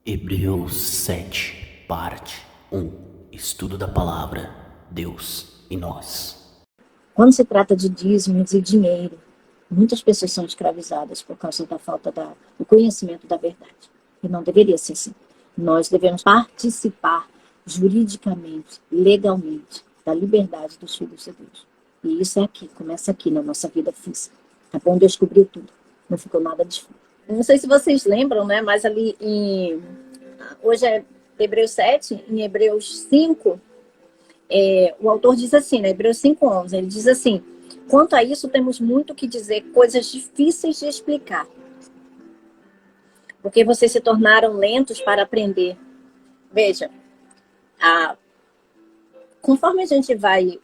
Hebreus 7, parte 1. Estudo da palavra, Deus e nós. Quando se trata de dízimos e dinheiro, muitas pessoas são escravizadas por causa da falta do conhecimento da verdade. E não deveria ser assim. Nós devemos participar juridicamente, legalmente, da liberdade dos filhos de Deus. E isso é aqui, começa aqui na nossa vida física. Tá bom? Deus cobriu tudo. Não ficou nada de fora. Não sei se vocês lembram, né? Mas ali hoje é Hebreus 7, em Hebreus 5, o autor diz assim, né? Hebreus 5:11, ele diz assim: quanto a isso, temos muito que dizer, coisas difíceis de explicar, porque vocês se tornaram lentos para aprender. Veja, conforme a gente vai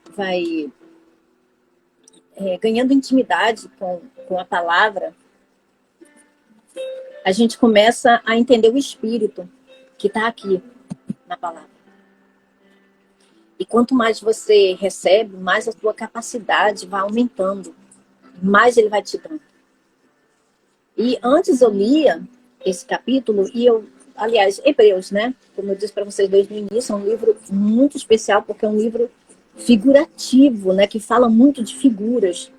ganhando intimidade com a palavra, a gente começa a entender o espírito que está aqui na palavra. E quanto mais você recebe, mais a sua capacidade vai aumentando, mais ele vai te dando. E antes eu lia esse capítulo e aliás, Hebreus, né? Como eu disse para vocês desde o início, é um livro muito especial porque é um livro figurativo, né? Que fala muito de figuras.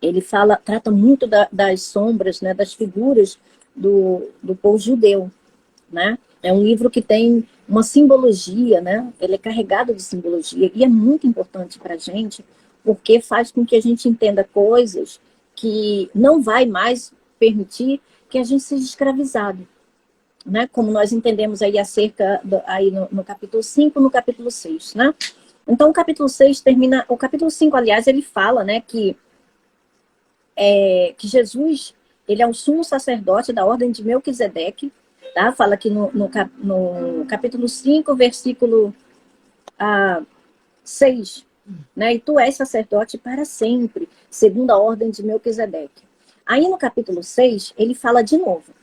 Ele trata muito das sombras, né? Das figuras do povo judeu, né? É um livro que tem uma simbologia, né? Ele é carregado de simbologia e é muito importante para a gente porque faz com que a gente entenda coisas que não vai mais permitir que a gente seja escravizado, né? Como nós entendemos aí aí no capítulo 5, no capítulo 6, né? Então o capítulo 6 termina, o capítulo 5, aliás, ele fala, né, que Jesus, ele é o sumo sacerdote da ordem de Melquisedeque, tá? Fala aqui no capítulo 5, versículo 6, né? E tu és sacerdote para sempre, segundo a ordem de Melquisedeque. Aí no capítulo 6, ele fala de novo.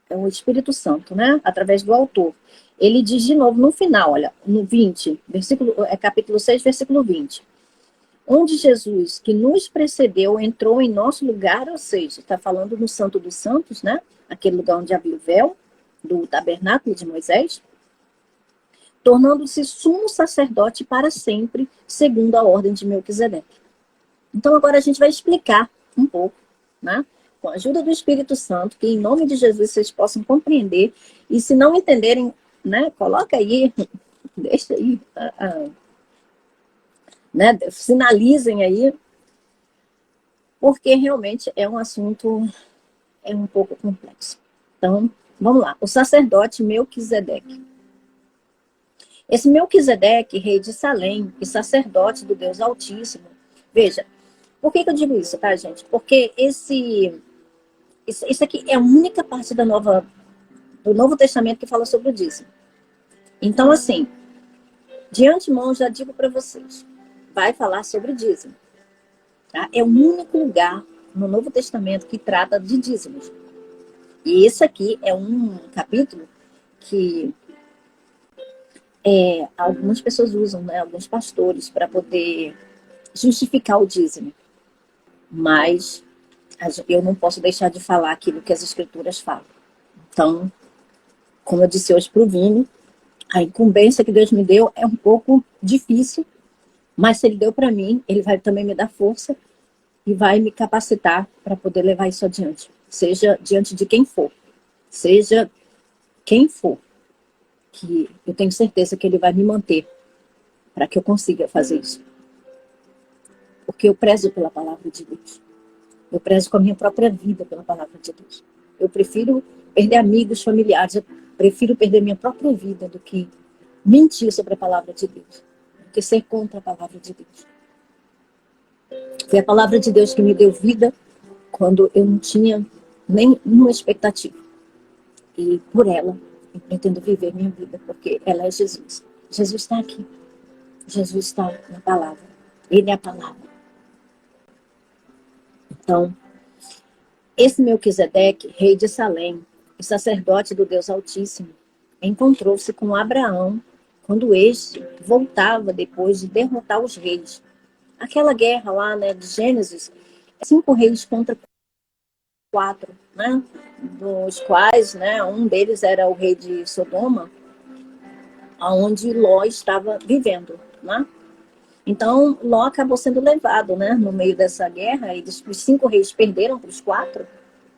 É o Espírito Santo, né? Através do autor. Ele diz de novo no final, olha, no 20, capítulo 6, versículo 20. Onde Jesus, que nos precedeu, entrou em nosso lugar, ou seja, está falando no Santo dos Santos, né? Aquele lugar onde havia o véu do tabernáculo de Moisés, tornando-se sumo sacerdote para sempre, segundo a ordem de Melquisedeque. Então agora a gente vai explicar um pouco, né? Com a ajuda do Espírito Santo, que em nome de Jesus vocês possam compreender, e se não entenderem, né? Coloca aí, deixa aí, né? Sinalizem aí, porque realmente é um assunto um pouco complexo. Então, vamos lá. O sacerdote Melquisedeque. Esse Melquisedeque, rei de Salém e sacerdote do Deus Altíssimo. Veja, por que eu digo isso, tá, gente? Porque isso aqui é a única parte do Novo Testamento que fala sobre o dízimo. Então, assim, de antemão, já digo para vocês, vai falar sobre o dízimo. Tá? É o único lugar no Novo Testamento que trata de dízimos. E esse aqui é um capítulo que algumas pessoas usam, né, alguns pastores, para poder justificar o dízimo. Mas eu não posso deixar de falar aquilo que as escrituras falam. Então, como eu disse hoje para o Vini, a incumbência que Deus me deu é um pouco difícil, mas se Ele deu para mim, Ele vai também me dar força e vai me capacitar para poder levar isso adiante. Seja diante de quem for. Seja quem for. Que eu tenho certeza que Ele vai me manter para que eu consiga fazer isso. Porque eu prezo pela palavra de Deus. Eu prezo com a minha própria vida pela palavra de Deus. Eu prefiro perder amigos, familiares, eu prefiro perder minha própria vida do que mentir sobre a palavra de Deus, do que ser contra a palavra de Deus. Foi a palavra de Deus que me deu vida quando eu não tinha nenhuma expectativa. E por ela, eu pretendo viver minha vida, porque ela é Jesus. Jesus está aqui. Jesus está na palavra. Ele é a palavra. Então, esse Melquisedeque, rei de Salém, o sacerdote do Deus Altíssimo, encontrou-se com Abraão quando este voltava depois de derrotar os reis. Aquela guerra lá, né, de Gênesis, 5 reis contra 4, né? Dos quais, né, um deles era o rei de Sodoma, onde Ló estava vivendo, né? Então, Ló acabou sendo levado, né, no meio dessa guerra, e os 5 reis perderam para os 4,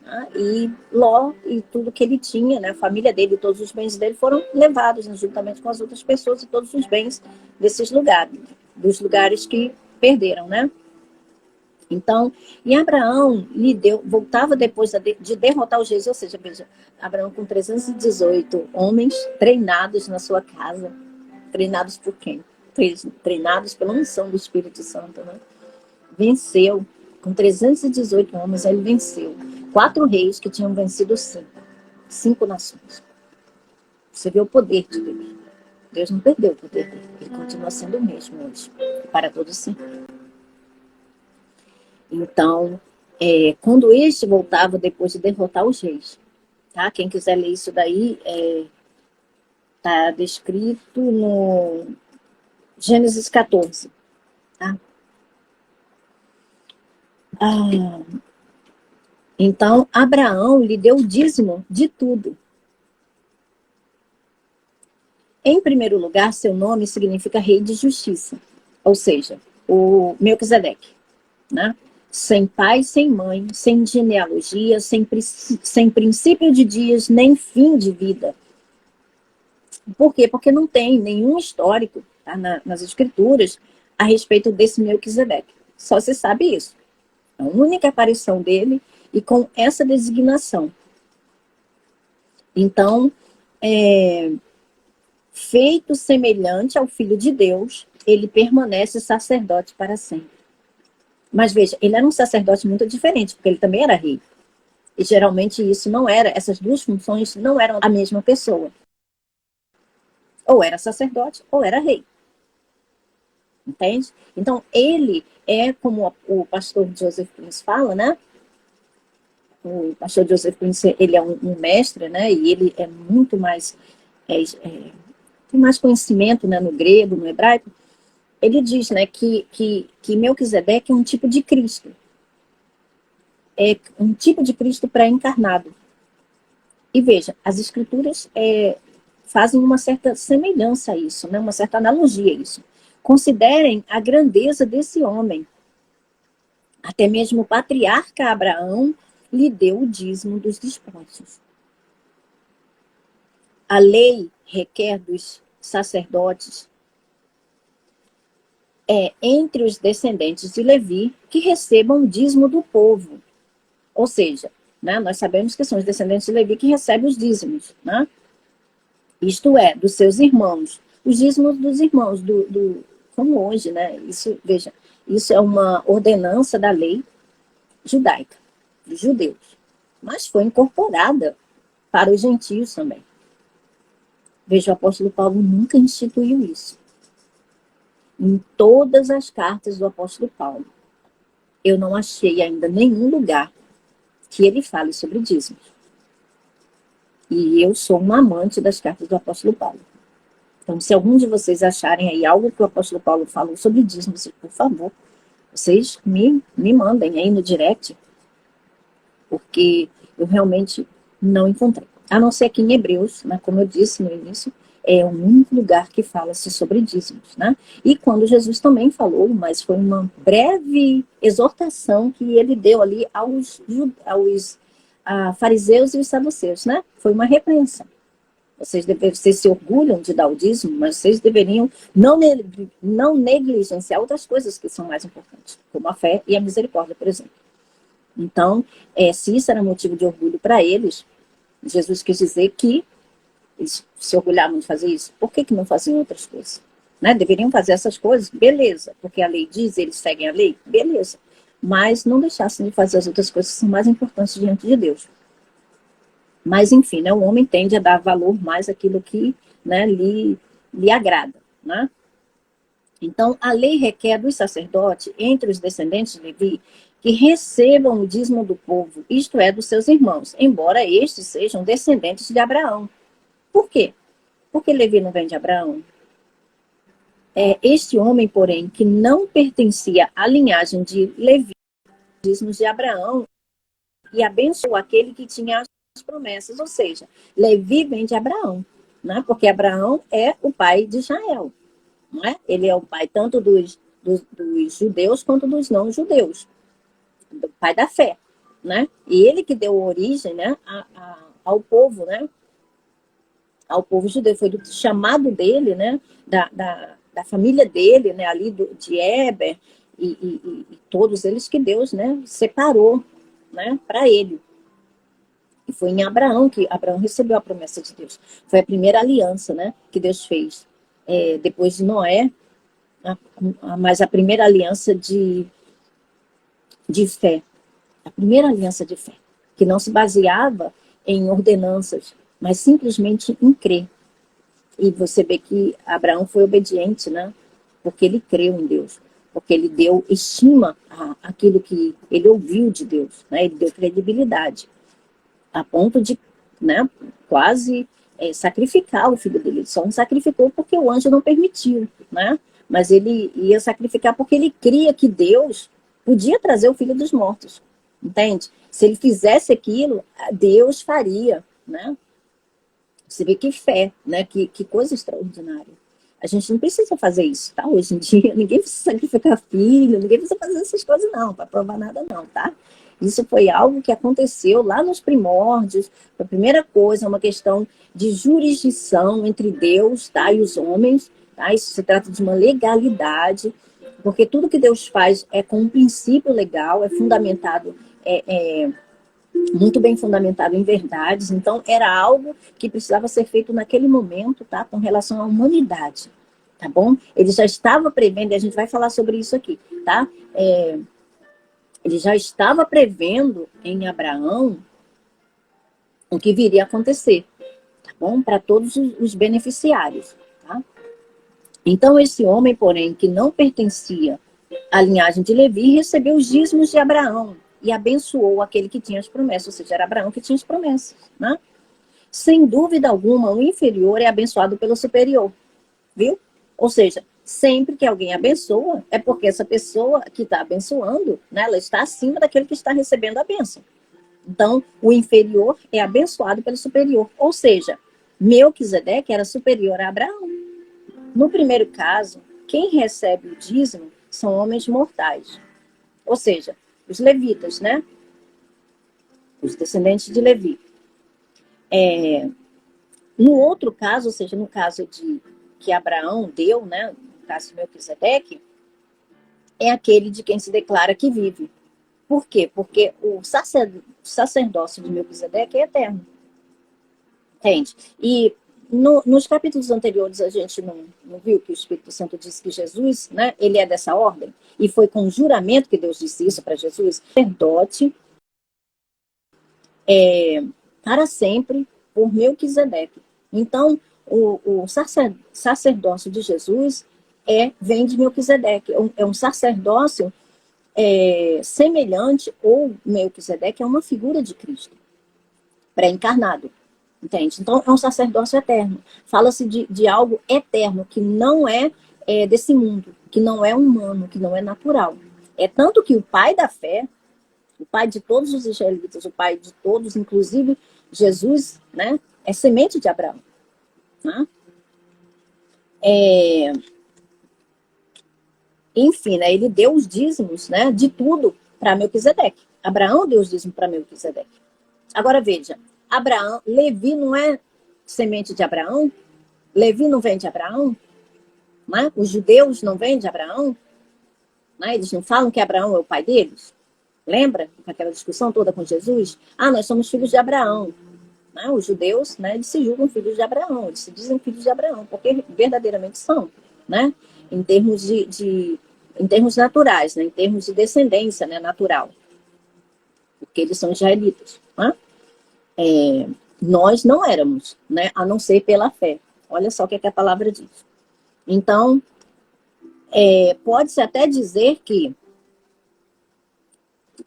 né, e Ló e tudo que ele tinha, né, a família dele, todos os bens dele foram levados, né, juntamente com as outras pessoas e todos os bens desses lugares, dos lugares que perderam, né? Então, e Abraão lhe deu, voltava depois de derrotar os reis, ou seja, veja, Abraão com 318 homens treinados na sua casa. Treinados por quem? Treinados pela unção do Espírito Santo, né? Venceu. Com 318 homens, ele venceu 4 reis que tinham vencido 5. 5 nações. Você vê o poder de Deus. Deus não perdeu o poder dele. Ele continua sendo o mesmo hoje. Para todo sempre. Então, quando este voltava depois de derrotar os reis, tá? Quem quiser ler isso daí, está descrito no Gênesis 14, tá? Então, Abraão lhe deu o dízimo de tudo. Em primeiro lugar, seu nome significa rei de justiça, ou seja, o Melquisedeque, né? Sem pai, sem mãe, sem genealogia, sem princípio de dias, nem fim de vida. Por quê? Porque não tem nenhum histórico, tá, nas escrituras a respeito desse Melquisedeque. Só se sabe isso. A única aparição dele e com essa designação. Então, feito semelhante ao Filho de Deus, ele permanece sacerdote para sempre. Mas veja, ele era um sacerdote muito diferente, porque ele também era rei. E geralmente isso não era, essas duas funções não eram a mesma pessoa. Ou era sacerdote, ou era rei. Entende? Então, ele é, como o pastor Joseph Prince fala, né? O pastor Joseph Prince, ele é um mestre, né? E ele é muito mais... tem mais conhecimento, né, no grego, no hebraico. Ele diz, né, que Melquisedeque é um tipo de Cristo. É um tipo de Cristo pré-encarnado. E veja, as escrituras fazem uma certa semelhança a isso, né? Uma certa analogia a isso. Considerem a grandeza desse homem. Até mesmo o patriarca Abraão lhe deu o dízimo dos despojos. A lei requer dos sacerdotes entre os descendentes de Levi que recebam o dízimo do povo. Ou seja, né, nós sabemos que são os descendentes de Levi que recebem os dízimos, né? Isto é, dos seus irmãos. Os dízimos dos irmãos, como hoje, né? Isso, veja, isso é uma ordenança da lei judaica, dos judeus. Mas foi incorporada para os gentios também. Veja, o apóstolo Paulo nunca instituiu isso. Em todas as cartas do apóstolo Paulo, eu não achei ainda nenhum lugar que ele fale sobre dízimos. E eu sou uma amante das cartas do apóstolo Paulo. Então, se algum de vocês acharem aí algo que o apóstolo Paulo falou sobre dízimos, por favor, vocês me mandem aí no direct, porque eu realmente não encontrei. A não ser aqui em Hebreus, né, como eu disse no início, é o único lugar que fala-se sobre dízimos, né? E quando Jesus também falou, mas foi uma breve exortação que ele deu ali aos fariseus e os saduceus, né? Foi uma repreensão. Vocês se orgulham de dar o dízimo, mas vocês deveriam não negligenciar outras coisas que são mais importantes, como a fé e a misericórdia, por exemplo. Então, se isso era motivo de orgulho para eles, Jesus quis dizer que eles se orgulhavam de fazer isso. Por que não faziam outras coisas? Né? Deveriam fazer essas coisas? Beleza. Porque a lei diz, eles seguem a lei? Beleza. Mas não deixassem de fazer as outras coisas que são mais importantes diante de Deus. Mas, enfim, né, o homem tende a dar valor mais àquilo que, né, lhe agrada. Né? Então, a lei requer dos sacerdotes, entre os descendentes de Levi, que recebam o dízimo do povo, isto é, dos seus irmãos, embora estes sejam descendentes de Abraão. Por quê? Porque Levi não vem de Abraão. Este homem, porém, que não pertencia à linhagem de Levi, dízimos de Abraão, e abençoou aquele que tinha as promessas. Ou seja, Levi vem de Abraão, né? Porque Abraão é o pai de Israel. Não é? Ele é o pai tanto dos judeus quanto dos não-judeus, do pai da fé. Né? E ele que deu origem, né, ao povo, né? Ao povo judeu. Foi do chamado dele, né? Da família dele, né? Ali de Éber e todos eles que Deus, né, separou, né, para ele. E foi em Abraão que Abraão recebeu a promessa de Deus. Foi a primeira aliança, né, que Deus fez. Depois de Noé, mas a primeira aliança de fé. A primeira aliança de fé. Que não se baseava em ordenanças, mas simplesmente em crer. E você vê que Abraão foi obediente, né? Porque ele creu em Deus. Porque ele deu estima àquilo que ele ouviu de Deus. Né? Ele deu credibilidade. A ponto de, né, quase sacrificar o filho dele. Ele só não sacrificou porque o anjo não permitiu. Né? Mas ele ia sacrificar porque ele cria que Deus podia trazer o filho dos mortos. Entende? Se ele fizesse aquilo, Deus faria. Né? Você vê que fé, né? Que coisa extraordinária. A gente não precisa fazer isso, tá? Hoje em dia, ninguém precisa sacrificar filho, ninguém precisa fazer essas coisas, não, para provar nada, não, tá? Isso foi algo que aconteceu lá nos primórdios. A primeira coisa, uma questão de jurisdição entre Deus, tá? E os homens, tá? Isso se trata de uma legalidade, porque tudo que Deus faz é com um princípio legal, é fundamentado, muito bem fundamentado em verdades. Então, era algo que precisava ser feito naquele momento, tá? Com relação à humanidade, tá bom? Ele já estava prevendo, e a gente vai falar sobre isso aqui, tá? Ele já estava prevendo em Abraão o que viria a acontecer, tá bom? Para todos os beneficiários, tá? Então, esse homem, porém, que não pertencia à linhagem de Levi, recebeu os dízimos de Abraão e abençoou aquele que tinha as promessas, ou seja, era Abraão que tinha as promessas, né? Sem dúvida alguma, o inferior é abençoado pelo superior, viu? Ou seja, sempre que alguém abençoa, é porque essa pessoa que está abençoando, né, ela está acima daquele que está recebendo a bênção. Então, o inferior é abençoado pelo superior. Ou seja, Melquisedeque era superior a Abraão. No primeiro caso, quem recebe o dízimo são homens mortais. Ou seja, os levitas, né? Os descendentes de Levi. No outro caso, ou seja, no caso de que Abraão deu, né? No caso de Melquisedeque, é aquele de quem se declara que vive. Por quê? Porque o sacerdócio de Melquisedeque é eterno. Entende? E nos capítulos anteriores a gente não viu que o Espírito Santo disse que Jesus, né, ele é dessa ordem, e foi com juramento que Deus disse isso para Jesus, sacerdote para sempre por Melquisedeque. Então, o sacerdócio de Jesus vem de Melquisedeque. É um sacerdócio semelhante, ou Melquisedeque é uma figura de Cristo, pré-encarnado. Entende? Então, é um sacerdócio eterno. Fala-se de algo eterno, que não é desse mundo, que não é humano, que não é natural. É tanto que o pai da fé, o pai de todos os israelitas, o pai de todos, inclusive Jesus, né, é semente de Abraão. Né? Enfim, né, ele deu os dízimos, né, de tudo para Melquisedeque. Abraão deu os dízimos para Melquisedeque. Agora veja, Levi não é semente de Abraão? Levi não vem de Abraão? Né? Os judeus não vêm de Abraão? Né? Eles não falam que Abraão é o pai deles? Lembra aquela discussão toda com Jesus? Nós somos filhos de Abraão. Né? Os judeus, né, eles se julgam filhos de Abraão, eles se dizem filhos de Abraão, porque verdadeiramente são, né? Em termos em termos naturais, né? Em termos de descendência, né, natural. Porque eles são israelitas. Né? Nós não éramos, né, a não ser pela fé. Olha só o que a palavra diz. Então, pode-se até dizer que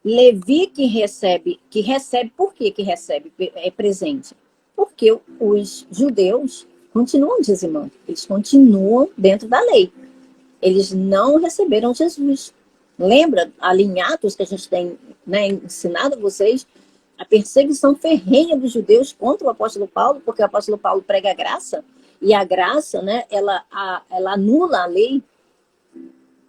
Levi que recebe, por que recebe presente? Porque os judeus continuam dizimando, eles continuam dentro da lei. Eles não receberam Jesus. Lembra ali em Atos que a gente tem, né, ensinado a vocês A perseguição ferrenha dos judeus contra o apóstolo Paulo, porque o apóstolo Paulo prega a graça, e a graça, né, ela anula a lei,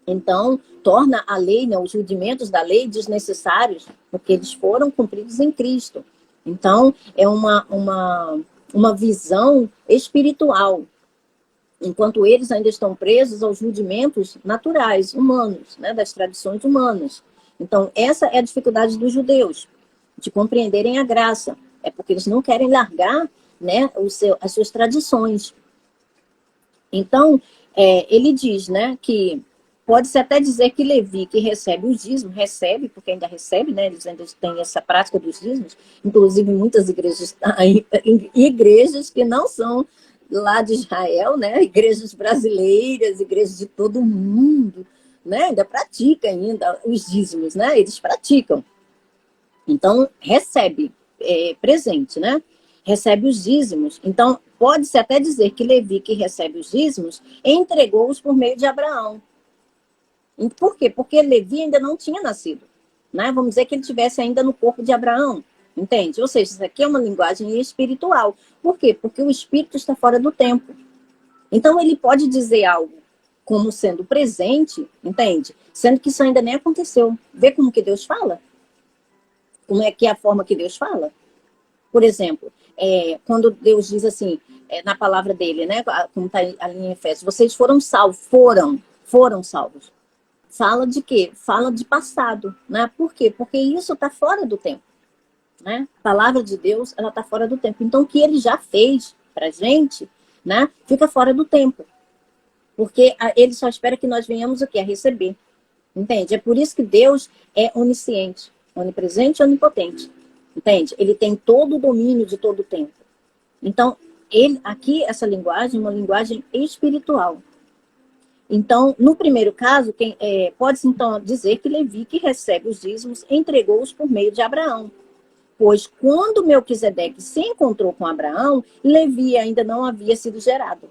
então torna a lei, né, os rudimentos da lei desnecessários, porque eles foram cumpridos em Cristo. Então, é uma visão espiritual, enquanto eles ainda estão presos aos rudimentos naturais, humanos, né, das tradições humanas. Então, essa é a dificuldade dos judeus, de compreenderem a graça. É porque eles não querem largar, né, as suas tradições. Então, ele diz, né, que pode-se até dizer que Levi, que recebe os dízimos, recebe, porque ainda recebe, né, eles ainda têm essa prática dos dízimos, inclusive muitas igrejas que não são lá de Israel, né, igrejas brasileiras, igrejas de todo mundo, né, ainda praticam ainda os dízimos, né, eles praticam. Então, recebe presente, né? Recebe os dízimos. Então, pode-se até dizer que Levi, que recebe os dízimos, entregou-os por meio de Abraão. Por quê? Porque Levi ainda não tinha nascido. Né? Vamos dizer que ele estivesse ainda no corpo de Abraão. Entende? Ou seja, isso aqui é uma linguagem espiritual. Por quê? Porque o espírito está fora do tempo. Então, ele pode dizer algo como sendo presente, entende? Sendo que isso ainda nem aconteceu. Vê como que Deus fala? Como é que é a forma que Deus fala? Por exemplo, quando Deus diz assim, na palavra dele, né, como está ali em Efésios, vocês foram salvos, foram salvos. Fala de quê? Fala de passado, né? Por quê? Porque isso está fora do tempo, né? A palavra de Deus, ela está fora do tempo. Então, o que ele já fez para a gente, né, fica fora do tempo. Porque ele só espera que nós venhamos o quê? A receber. Entende? É por isso que Deus é onisciente, onipresente e onipotente. Entende? Ele tem todo o domínio de todo o tempo. Então, aqui, essa linguagem é uma linguagem espiritual. Então, no primeiro caso, pode-se então dizer que Levi, que recebe os dízimos, entregou-os por meio de Abraão. Pois quando Melquisedeque se encontrou com Abraão, Levi ainda não havia sido gerado.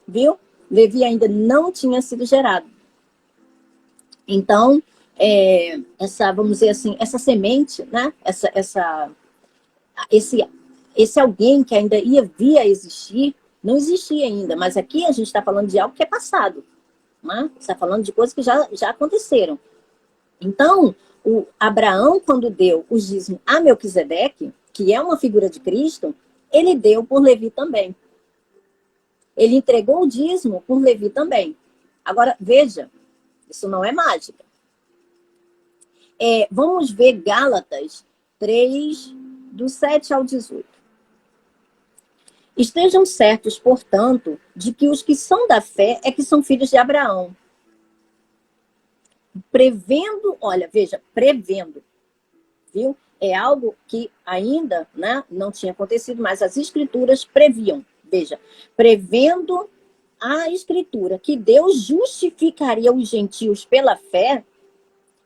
Viu? Levi ainda não tinha sido gerado. Então, vamos dizer assim, essa semente, né? Esse alguém que ainda ia existir, não existia ainda, mas aqui a gente está falando de algo que é passado. Né? Está falando de coisas que já aconteceram. Então, o Abraão, quando deu os dízimos a Melquisedeque, que é uma figura de Cristo, ele deu por Levi também. Ele entregou o dízimo por Levi também. Agora, veja, isso não é mágica. Vamos ver Gálatas 3, do 7 ao 18. Estejam certos, portanto, de que os que são da fé é que são filhos de Abraão. Prevendo, olha, veja, prevendo, viu? É algo que ainda, né, não tinha acontecido, mas as escrituras previam. Veja, prevendo a escritura que Deus justificaria os gentios pela fé,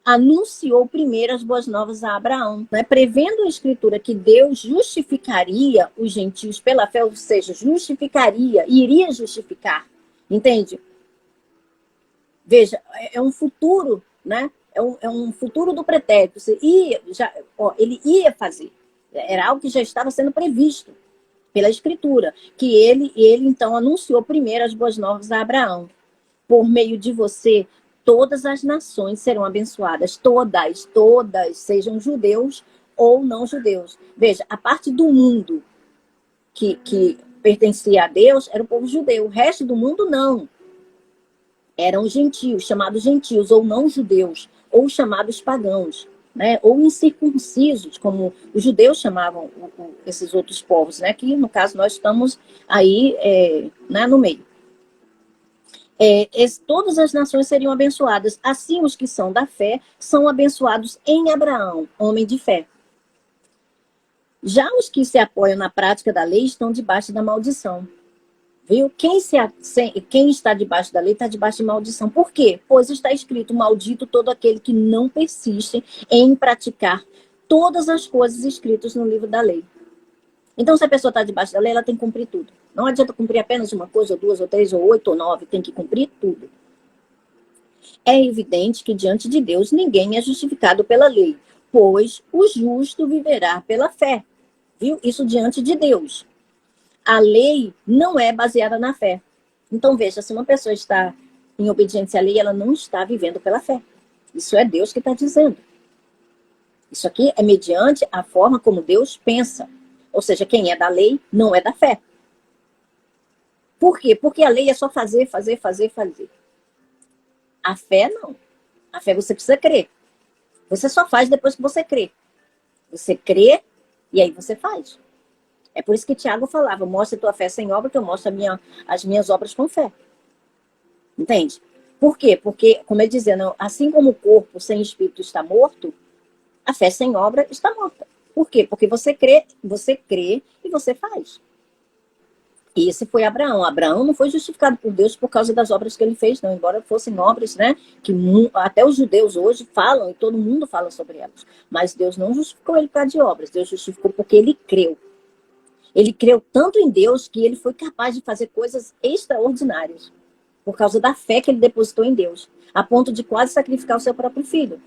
anunciou primeiro as boas novas a Abraão, né? Prevendo a escritura que Deus justificaria os gentios pela fé, ou seja, iria justificar, entende? Veja, é um futuro, né? É um futuro do pretérito. Ele ia fazer. Era algo que já estava sendo previsto pela escritura, que ele então anunciou primeiro as boas novas a Abraão. Por meio de você, todas as nações serão abençoadas, todas, sejam judeus ou não judeus. Veja, a parte do mundo que pertencia a Deus era o povo judeu, o resto do mundo não. Eram gentios, chamados gentios, ou não judeus, ou chamados pagãos, né? Ou incircuncisos, como os judeus chamavam esses outros povos, né? Que no caso nós estamos aí né, no meio. Todas as nações seriam abençoadas. Assim, os que são da fé são abençoados em Abraão, homem de fé. Já os que se apoiam na prática da lei estão debaixo da maldição. Viu? Quem está debaixo da lei está debaixo de maldição. Por quê? Pois está escrito, maldito todo aquele que não persiste em praticar todas as coisas escritas no livro da lei. Então, se a pessoa está debaixo da lei, ela tem que cumprir tudo. Não adianta cumprir apenas uma coisa, ou duas, ou três, ou 8, ou 9. Tem que cumprir tudo. É evidente que diante de Deus ninguém é justificado pela lei. pois o justo viverá pela fé. Viu? Isso diante de Deus. A lei não é baseada na fé. Então, veja, se uma pessoa está em obediência à lei, ela não está vivendo pela fé. Isso é Deus que está dizendo. Isso aqui é mediante a forma como Deus pensa. Ou seja, quem é da lei não é da fé. Por quê? Porque a lei é só fazer, fazer, fazer, fazer. A fé não. A fé você precisa crer. Você só faz depois que você crê. Você crê e aí você faz. É por isso que Tiago falava, mostra a tua fé sem obra, que eu mostro as minhas obras com fé. Entende? Por quê? Porque, como ele dizia, assim como o corpo sem espírito está morto, a fé sem obra está morta. Por quê? Porque você crê e você faz. E esse foi Abraão. Abraão não foi justificado por Deus por causa das obras que ele fez, não. Embora fossem obras, né, que até os judeus hoje falam, e todo mundo fala sobre elas. Mas Deus não justificou ele por causa de obras. Deus justificou porque ele creu. Ele creu tanto em Deus que ele foi capaz de fazer coisas extraordinárias. Por causa da fé que ele depositou em Deus. A ponto de quase sacrificar o seu próprio filho.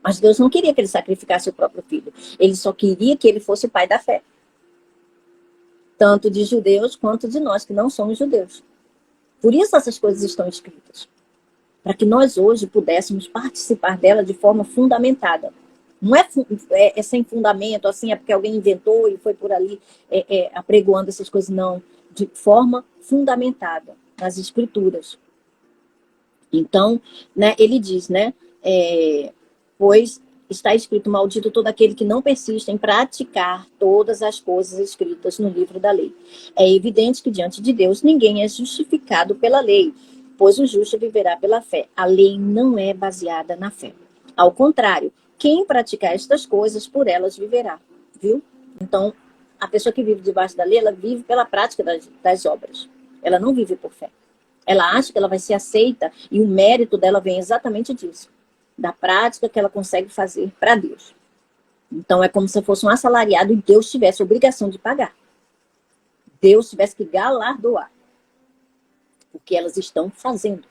Mas Deus não queria que ele sacrificasse o próprio filho. Ele só queria que ele fosse o pai da fé. Tanto de judeus quanto de nós que não somos judeus. Por isso essas coisas estão escritas. Para que nós hoje pudéssemos participar dela de forma fundamentada. Não é sem fundamento, assim, é porque alguém inventou e foi por ali apregoando essas coisas, não. De forma fundamentada nas escrituras. Então, né, ele diz, né, pois está escrito, maldito todo aquele que não persiste em praticar todas as coisas escritas no livro da lei. É evidente que diante de Deus ninguém é justificado pela lei, pois o justo viverá pela fé. A lei não é baseada na fé. Ao contrário, quem praticar estas coisas, por elas viverá. Viu? Então, a pessoa que vive debaixo da lei, ela vive pela prática das obras. Ela não vive por fé. Ela acha que ela vai ser aceita e o mérito dela vem exatamente disso. Da prática que ela consegue fazer para Deus. Então, é como se fosse um assalariado e Deus tivesse a obrigação de pagar. Deus tivesse que galardoar. Porque elas estão fazendo.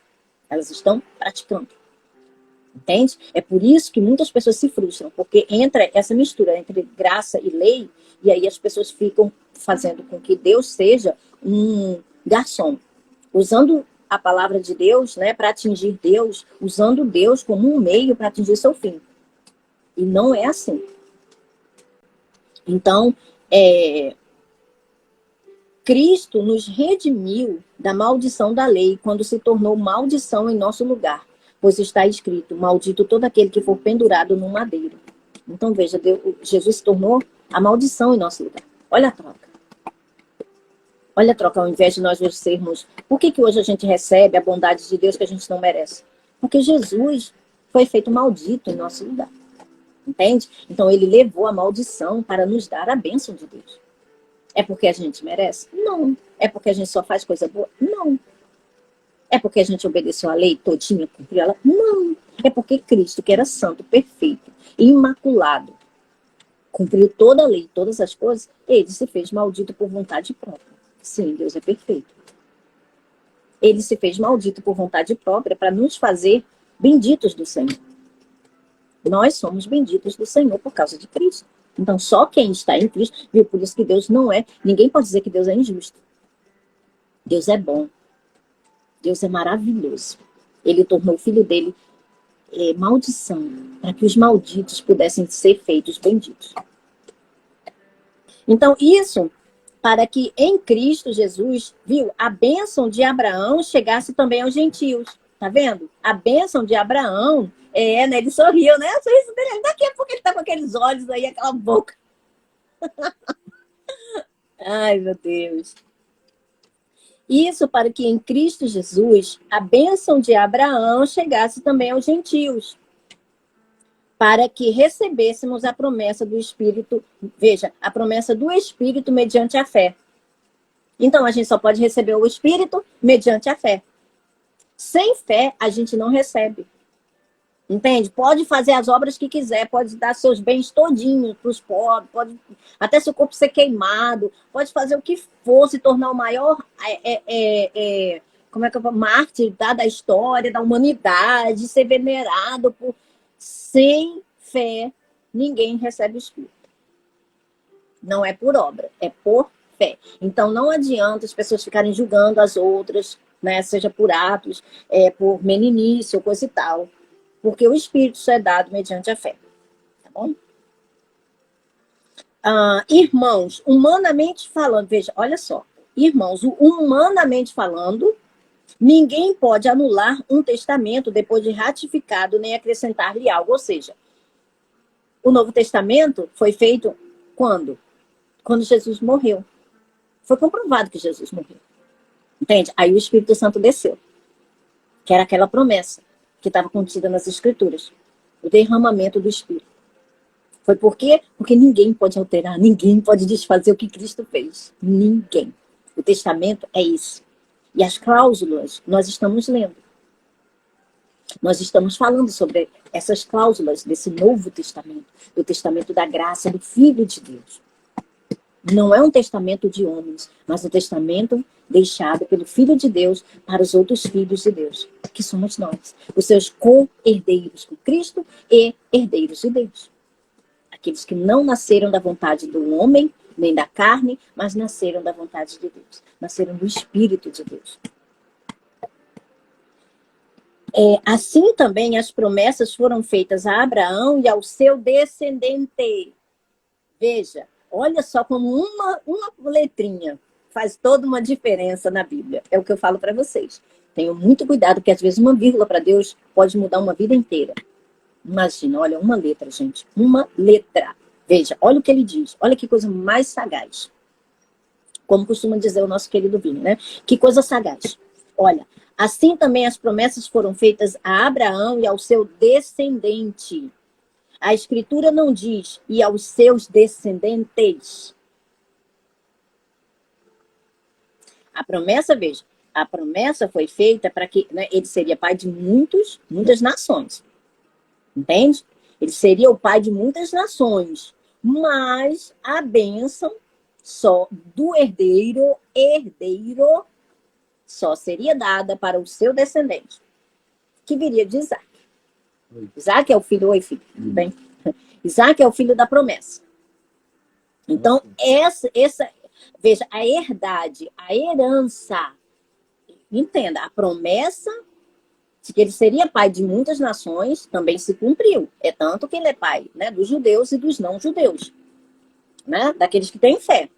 Elas estão praticando. Entende? É por isso que muitas pessoas se frustram. Porque entra essa mistura entre graça e lei. E aí as pessoas ficam fazendo com que Deus seja um garçom. Usando a palavra de Deus, né, para atingir Deus, usando Deus como um meio para atingir seu fim. E não é assim. Então, Cristo nos redimiu da maldição da lei quando se tornou maldição em nosso lugar, pois está escrito, maldito todo aquele que for pendurado no madeiro. Então, veja, Jesus se tornou a maldição em nosso lugar. Olha a troca. Olha a troca, ao invés de nós sermos... Por que hoje a gente recebe a bondade de Deus que a gente não merece? Porque Jesus foi feito maldito em nosso lugar. Entende? Então ele levou a maldição para nos dar a bênção de Deus. É porque a gente merece? Não. É porque a gente só faz coisa boa? Não. É porque a gente obedeceu a lei todinha, cumpriu ela? Não. É porque Cristo, que era santo, perfeito, imaculado, cumpriu toda a lei, todas as coisas, ele se fez maldito por vontade própria. Sim, Deus é perfeito. Ele se fez maldito por vontade própria para nos fazer benditos do Senhor. Nós somos benditos do Senhor por causa de Cristo. Então, só quem está em Cristo, viu? Por isso que Deus não é... Ninguém pode dizer que Deus é injusto. Deus é bom. Deus é maravilhoso. Ele tornou o filho dele maldição, para que os malditos pudessem ser feitos benditos. Então, isso... para que em Cristo Jesus, viu, a bênção de Abraão chegasse também aos gentios. Tá vendo? A bênção de Abraão, né, ele sorriu, né? O sorriso dele, daqui a pouco ele tá com aqueles olhos aí, aquela boca. Ai, meu Deus. Isso para que em Cristo Jesus, a bênção de Abraão chegasse também aos gentios. Para que recebêssemos a promessa do Espírito, veja, a promessa do Espírito mediante a fé. Então, a gente só pode receber o Espírito mediante a fé. Sem fé, a gente não recebe. Entende? Pode fazer as obras que quiser, pode dar seus bens todinhos para os pobres, pode até seu corpo ser queimado, pode fazer o que for, se tornar o maior como é que eu falo? Mártir da história, da humanidade, ser venerado por... Sem fé, ninguém recebe o Espírito. Não é por obra, é por fé. Então não adianta as pessoas ficarem julgando as outras, né, seja por atos, por meninice ou coisa e tal, porque o Espírito só é dado mediante a fé. Tá bom? Irmãos, humanamente falando, veja, olha só, irmãos, humanamente falando, ninguém pode anular um testamento depois de ratificado nem acrescentar-lhe algo. Ou seja, o Novo Testamento foi feito quando? Quando Jesus morreu. Foi comprovado que Jesus morreu. Entende? Aí o Espírito Santo desceu, que era aquela promessa que estava contida nas Escrituras. O derramamento do Espírito. Foi por quê? Porque ninguém pode alterar, ninguém pode desfazer o que Cristo fez. Ninguém. O testamento é isso. E as cláusulas nós estamos lendo. Nós estamos falando sobre essas cláusulas desse Novo Testamento, do testamento da graça do Filho de Deus. Não é um testamento de homens, mas um testamento deixado pelo Filho de Deus para os outros filhos de Deus, que somos nós, os seus co-herdeiros com Cristo e herdeiros de Deus. Aqueles que não nasceram da vontade do homem, nem da carne, mas nasceram da vontade de Deus. Nasceram do Espírito de Deus. Assim também as promessas foram feitas a Abraão e ao seu descendente. Veja, olha só como uma letrinha faz toda uma diferença na Bíblia. É o que eu falo para vocês. Tenham muito cuidado, porque às vezes uma vírgula para Deus pode mudar uma vida inteira. Imagina, olha, uma letra, gente. Uma letra. Veja, olha o que ele diz. Olha que coisa mais sagaz. Como costuma dizer o nosso querido Vini, né? Que coisa sagaz. Olha, assim também as promessas foram feitas a Abraão e ao seu descendente. A Escritura não diz e aos seus descendentes. A promessa, veja, a promessa foi feita para que, né, ele seria pai de muitas nações. Entende? Ele seria o pai de muitas nações, mas a bênção só do herdeiro só seria dada para o seu descendente, que viria de Isaac. Isaac é o filho, oi filho, tudo bem? Isaac é o filho da promessa. Então, veja, a herdade, a herança, entenda, a promessa de que ele seria pai de muitas nações, também se cumpriu. É tanto que ele é pai, né, dos judeus e dos não-judeus, né, daqueles que têm fé.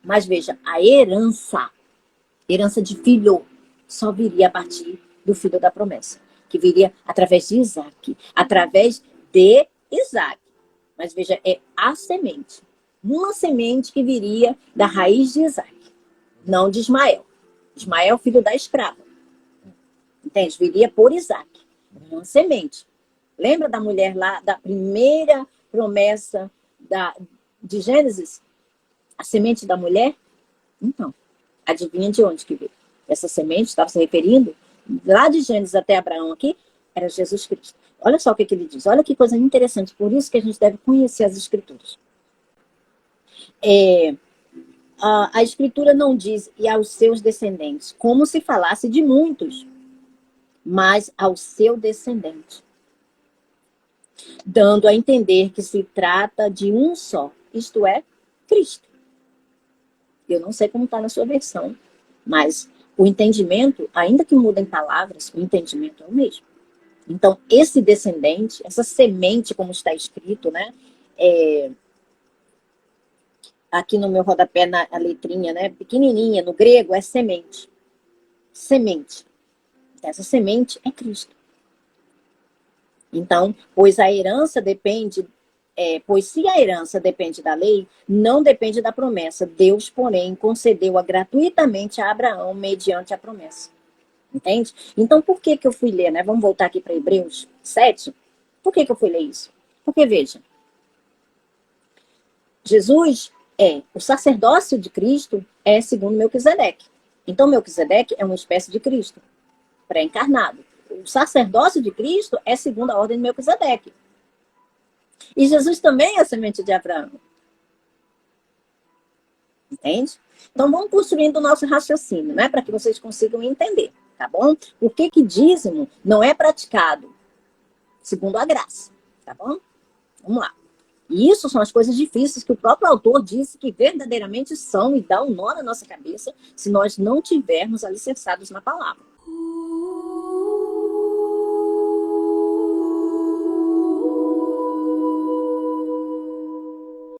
Mas veja, a herança de filho, só viria a partir do filho da promessa, que viria através de Isaac, Mas veja, é a semente. Uma semente que viria da raiz de Isaac, não de Ismael. Ismael, filho da escrava. Entende? Viria por Isaac. Uma semente. Lembra da mulher lá, da primeira promessa de Gênesis? A semente da mulher? Então, adivinha de onde que veio? Essa semente estava se referindo, lá de Gênesis até Abraão aqui, era Jesus Cristo. Olha só o que ele diz. Olha que coisa interessante. Por isso que a gente deve conhecer as Escrituras. A Escritura não diz e aos seus descendentes, como se falasse de muitos, mas ao seu descendente, dando a entender que se trata de um só, isto é, Cristo. Eu não sei como está na sua versão, mas o entendimento, ainda que mudem palavras, o entendimento é o mesmo. Então, esse descendente, essa semente, como está escrito, né? Aqui no meu rodapé, na letrinha, né? Pequenininha, no grego, é semente. Semente. Essa semente é Cristo. Então, pois se a herança depende da lei, não depende da promessa. Deus, porém, concedeu-a gratuitamente a Abraão mediante a promessa. Entende? Então, por que eu fui ler, né? Vamos voltar aqui para Hebreus 7. Por que eu fui ler isso? Porque, veja, Jesus o sacerdócio de Cristo é segundo Melquisedeque. Então, Melquisedeque é uma espécie de Cristo, pré-encarnado. O sacerdócio de Cristo é segundo a ordem de Melquisedeque. E Jesus também é a semente de Abraão. Entende? Então, vamos construindo o nosso raciocínio, né? Para que vocês consigam entender, tá bom? Por que dízimo não é praticado segundo a graça, tá bom? Vamos lá. E isso são as coisas difíceis que o próprio autor disse que verdadeiramente são e dão um nó na nossa cabeça se nós não tivermos alicerçados na palavra.